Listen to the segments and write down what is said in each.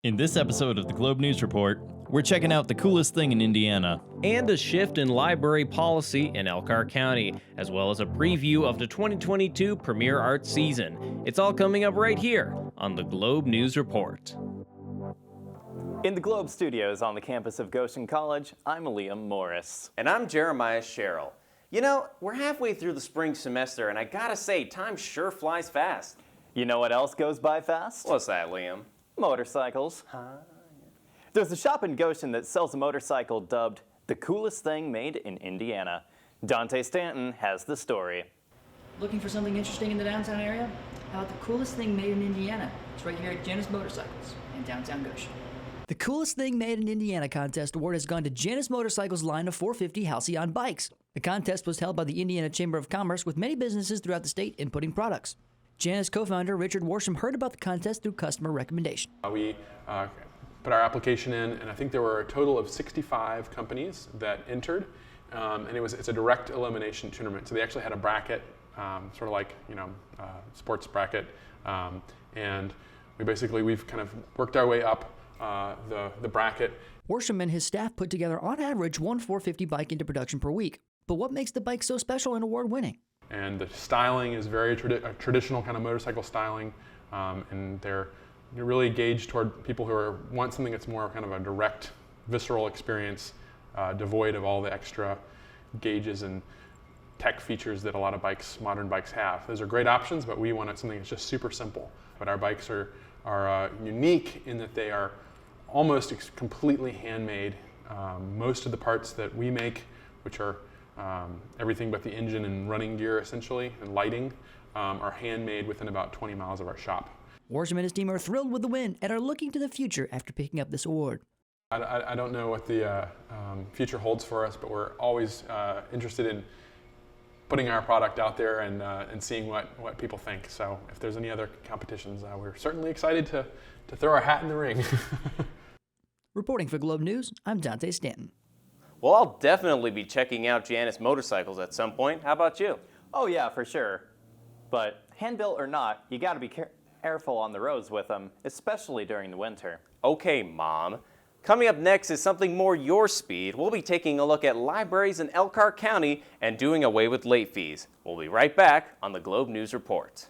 In this episode of the Globe News Report, we're checking out the coolest thing in Indiana. And a shift in library policy in Elkhart County, as well as a preview of the 2022 Premier Arts season. It's all coming up right here on the Globe News Report. In the Globe studios on the campus of Goshen College, I'm Liam Morris. And I'm Jeremiah Sherrill. You know, we're halfway through the spring semester, and I gotta say, time sure flies fast. You know what else goes by fast? What's that, Liam? Motorcycles. There's a shop in Goshen that sells a motorcycle dubbed the coolest thing made in Indiana. Dante Stanton has the story. Looking for something interesting in the downtown area? How about the coolest thing made in Indiana? It's right here at Janus Motorcycles in downtown Goshen. The Coolest Thing Made in Indiana contest award has gone to Janus Motorcycles' line of 450 Halcyon bikes. The contest was held by the Indiana Chamber of Commerce with many businesses throughout the state inputting products. Janus co-founder Richard Worsham heard about the contest through customer recommendation. We put our application in, and I think there were a total of 65 companies that entered, and it's a direct elimination tournament. So they actually had a bracket, sort of like sports bracket, and we've kind of worked our way up the bracket. Worsham and his staff put together on average one 450 bike into production per week. But what makes the bike so special and award-winning? And the styling is very traditional kind of motorcycle styling, and they're really gauged toward people who want something that's more kind of a direct, visceral experience, devoid of all the extra gauges and tech features that a lot of modern bikes have. Those are great options, but we wanted something that's just super simple. But our bikes are unique in that they are almost completely handmade. Most of the parts that we make, which are everything but the engine and running gear essentially, and lighting, are handmade within about 20 miles of our shop. Worsham and his team are thrilled with the win and are looking to the future after picking up this award. I don't know what the future holds for us, but we're always interested in putting our product out there and seeing what people think. So if there's any other competitions, we're certainly excited to throw our hat in the ring. Reporting for Globe News, I'm Dante Stanton. Well, I'll definitely be checking out Janus Motorcycles at some point. How about you? Oh yeah, for sure. But hand-built or not, you gotta be careful on the roads with them, especially during the winter. Okay, Mom. Coming up next is something more your speed. We'll be taking a look at libraries in Elkhart County and doing away with late fees. We'll be right back on the Globe News Report.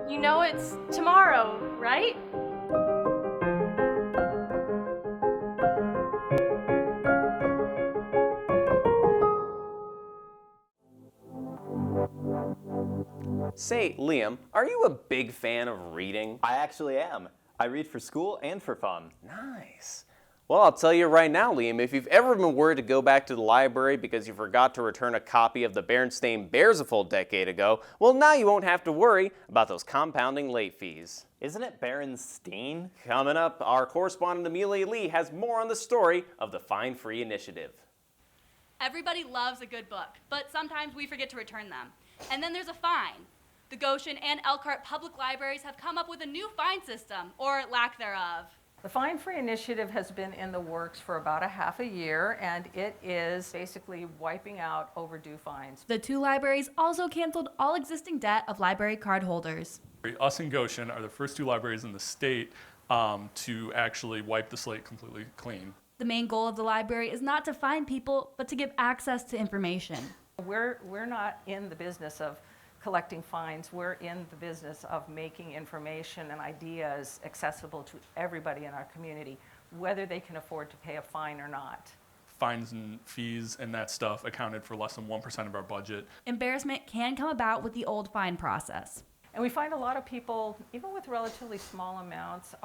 You know it's tomorrow, right? Say, Liam, are you a big fan of reading? I actually am. I read for school and for fun. Nice. Well, I'll tell you right now, Liam, if you've ever been worried to go back to the library because you forgot to return a copy of the Berenstain Bears a full decade ago, well, now you won't have to worry about those compounding late fees. Isn't it Berenstain? Coming up, our correspondent Amelia Lee has more on the story of the Fine Free Initiative. Everybody loves a good book, but sometimes we forget to return them. And then there's a fine. The Goshen and Elkhart public libraries have come up with a new fine system, or lack thereof. The Fine Free Initiative has been in the works for about a half a year, and it is basically wiping out overdue fines. The two libraries also canceled all existing debt of library card holders. Us and Goshen are the first two libraries in the state to actually wipe the slate completely clean. The main goal of the library is not to fine people, but to give access to information. We're not in the business of collecting fines. We're in the business of making information and ideas accessible to everybody in our community, whether they can afford to pay a fine or not. fines and fees and that stuff accounted for less than 1% of our budget. Embarrassment can come about with the old fine process. And we find a lot of people, even with relatively small amounts,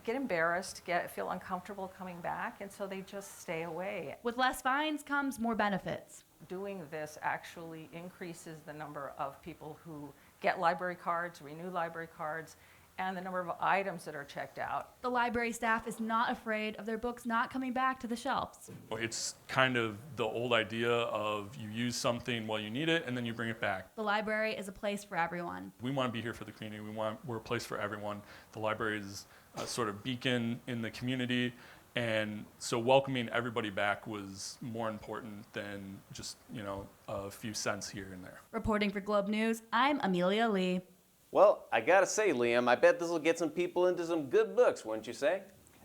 get embarrassed, feel uncomfortable coming back, and so they just stay away. With less fines comes more benefits. Doing this actually increases the number of people who get library cards, renew library cards, and the number of items that are checked out. The library staff is not afraid of their books not coming back to the shelves. It's kind of the old idea of you use something while you need it and then you bring it back. The library is a place for everyone. We want to be here for the community. We're a place for everyone. The library is a sort of beacon in the community, and so welcoming everybody back was more important than just, a few cents here and there. Reporting for Globe News, I'm Amelia Lee. Well, I gotta say, Liam, I bet this will get some people into some good books, wouldn't you say?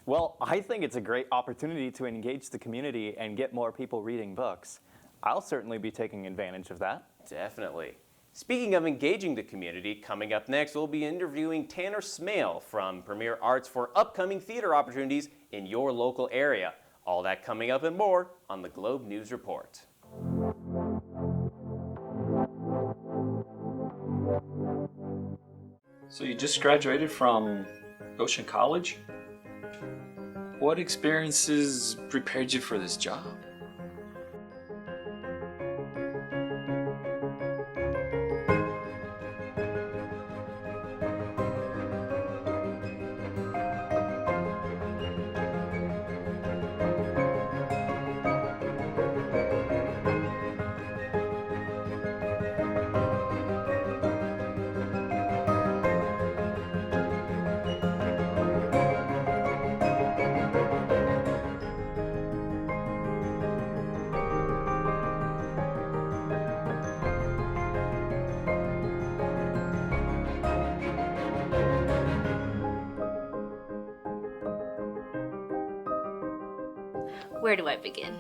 Well, I think it's a great opportunity to engage the community and get more people reading books. I'll certainly be taking advantage of that. Definitely. Speaking of engaging the community, coming up next, we'll be interviewing Tanner Smale from Premier Arts for upcoming theater opportunities in your local area. All that coming up and more on the Globe News Report. So you just graduated from Goshen College? What experiences prepared you for this job? Where do I begin?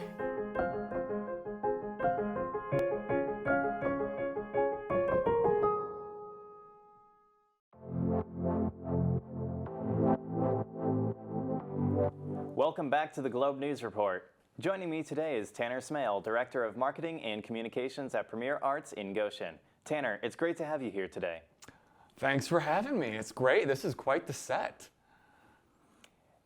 Welcome back to the Globe News Report. Joining me today is Tanner Smale, Director of Marketing and Communications at Premier Arts in Goshen. Tanner, it's great to have you here today. Thanks for having me. It's great. This is quite the set.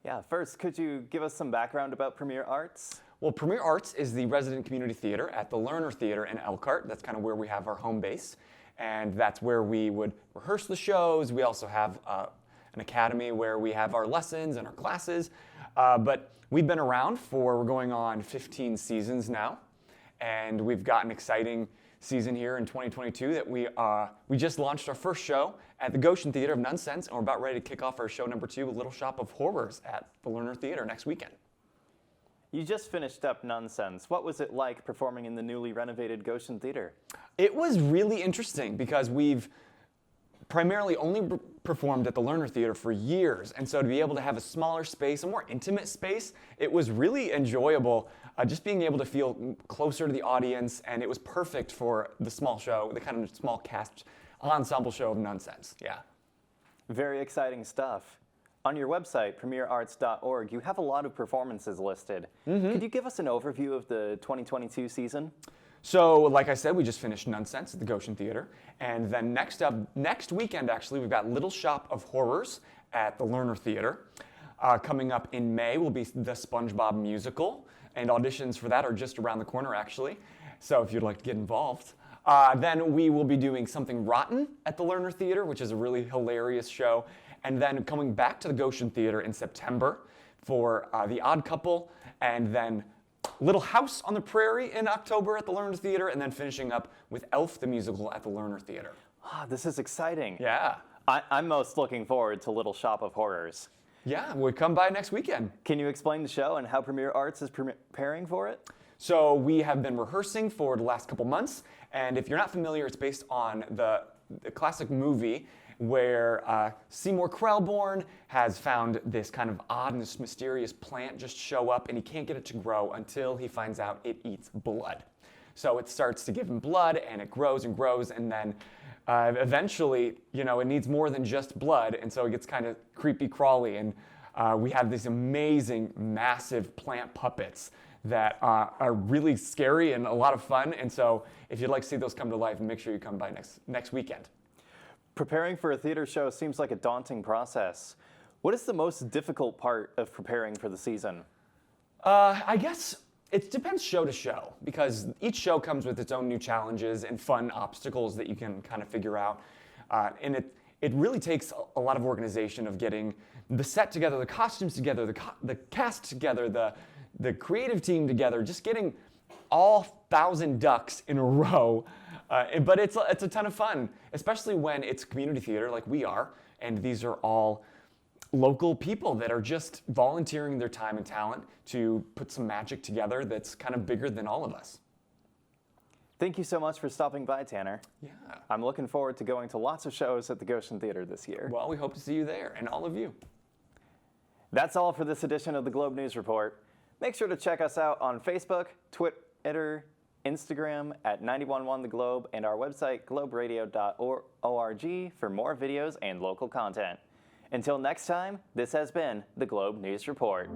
Yeah, first, could you give us some background about Premier Arts? Well, Premier Arts is the resident community theater at the Lerner Theater in Elkhart. That's kind of where we have our home base, and that's where we would rehearse the shows. We also have an academy where we have our lessons and our classes, but we've been around we're going on 15 seasons now, and we've got an exciting season here in 2022 that we just launched our first show at the Goshen Theater of Nonsense, and we're about ready to kick off our show number 2, Little Shop of Horrors, at the Lerner Theater next weekend. You just finished up Nonsense. What was it like performing in the newly renovated Goshen Theater? It was really interesting because we've primarily only performed at the Lerner Theater for years, and so to be able to have a smaller space, a more intimate space, it was really enjoyable, just being able to feel closer to the audience, and it was perfect for the small show, the kind of small cast ensemble show of Nonsense. Yeah. Very exciting stuff. On your website, premierarts.org, you have a lot of performances listed. Mm-hmm. Could you give us an overview of the 2022 season? So, like I said, we just finished Nonsense at the Goshen Theater, and then next weekend, actually, we've got Little Shop of Horrors at the Lerner Theater. Coming up in May will be the SpongeBob musical, and auditions for that are just around the corner, actually. So if you'd like to get involved. Then we will be doing Something Rotten at the Lerner Theater, which is a really hilarious show. And then coming back to the Goshen Theater in September for The Odd Couple, and then Little House on the Prairie in October at the Lerner Theater, and then finishing up with Elf the Musical at the Lerner Theater. Ah, this is exciting. Yeah. I'm most looking forward to Little Shop of Horrors. Yeah, we'll come by next weekend. Can you explain the show and how Premier Arts is preparing for it? So we have been rehearsing for the last couple months, and if you're not familiar, it's based on the classic movie where Seymour Krelborn has found this kind of odd and this mysterious plant just show up, and he can't get it to grow until he finds out it eats blood. So it starts to give him blood, and it grows and grows, and then eventually, it needs more than just blood, and so it gets kind of creepy crawly, and we have these amazing, massive plant puppets that are really scary and a lot of fun. And so if you'd like to see those come to life, make sure you come by next weekend. Preparing for a theater show seems like a daunting process. What is the most difficult part of preparing for the season? I guess it depends show to show, because each show comes with its own new challenges and fun obstacles that you can kind of figure out. And it really takes a lot of organization of getting the set together, the costumes together, the cast together, the creative team together, just getting all 1,000 ducks in a row. But it's a ton of fun, especially when it's community theater like we are, and these are all local people that are just volunteering their time and talent to put some magic together that's kind of bigger than all of us. Thank you so much for stopping by, Tanner. Yeah. I'm looking forward to going to lots of shows at the Goshen Theater this year. Well, we hope to see you there, and all of you. That's all for this edition of the Globe News Report. Make sure to check us out on Facebook, Twitter, Instagram at 911 The Globe, and our website, globeradio.org, for more videos and local content. Until next time, this has been the Globe News Report.